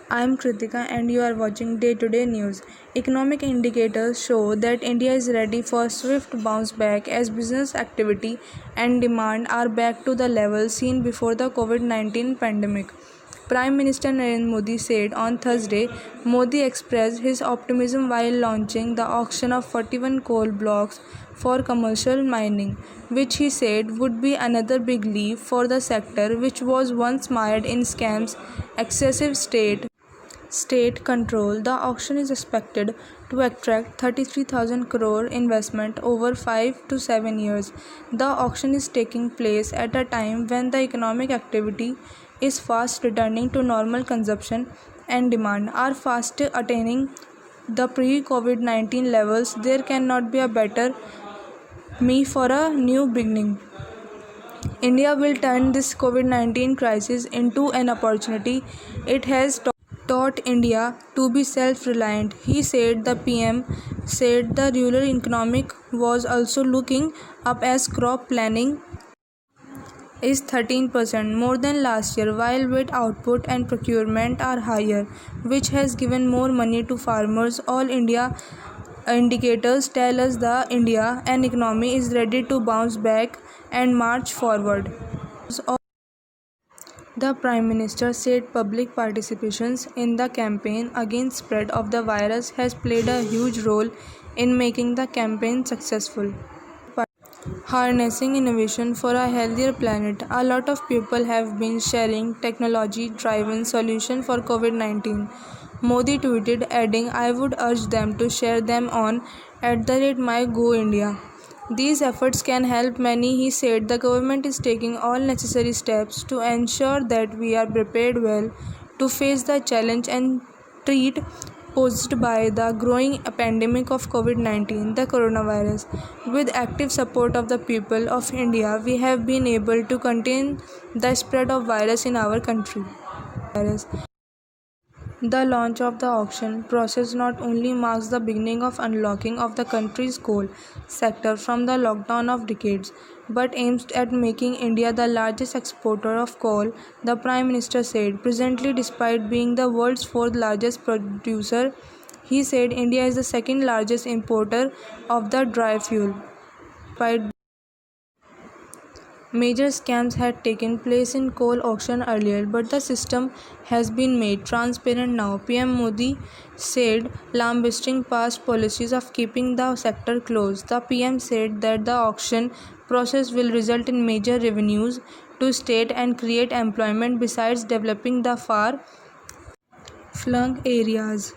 I'm Kritika and you are watching Day to Day News. Economic indicators show that India is ready for swift bounce back as business activity and demand are back to the levels seen before the COVID-19 pandemic. Prime Minister Narendra Modi said on Thursday. Modi expressed his optimism while launching the auction of 41 coal blocks for commercial mining, which he said would be another big leap for the sector, which was once mired in scams, excessive state control. The auction is expected to attract 33,000 crore investment over 5 to 7 years. The auction is taking place at a time when the economic activity is fast returning to normal. Consumption and demand are fast attaining the pre-COVID-19 levels. There cannot be a better me for a new beginning. India will turn this COVID-19 crisis into an opportunity. It has taught India to be self-reliant. He said the PM said the rural economic was also looking up as crop planning is 13% more than last year, while wheat output and procurement are higher, which has given more money to farmers. All India indicators tell us the India and economy is ready to bounce back and march forward. The Prime Minister said public participations in the campaign against spread of the virus has played a huge role in making the campaign successful. Harnessing innovation for a healthier planet. A lot of people have been sharing technology-driven solutions for COVID-19. Modi tweeted, adding, I would urge them to share them on @MyGoIndia. These efforts can help many. He said the government is taking all necessary steps to ensure that we are prepared well to face the challenge and treat posed by the growing pandemic of COVID-19, the coronavirus. With active support of the people of India, we have been able to contain the spread of virus in our country. The launch of the auction process not only marks the beginning of unlocking of the country's coal sector from the lockdown of decades, but aims at making India the largest exporter of coal, the Prime Minister said. Presently, despite being the world's fourth largest producer, he said India is the second largest importer of the dry fuel. Major scams had taken place in coal auction earlier, but the system has been made transparent now, PM Modi said, lambasting past policies of keeping the sector closed. The PM said that the auction process will result in major revenues to state and create employment besides developing the far-flung areas.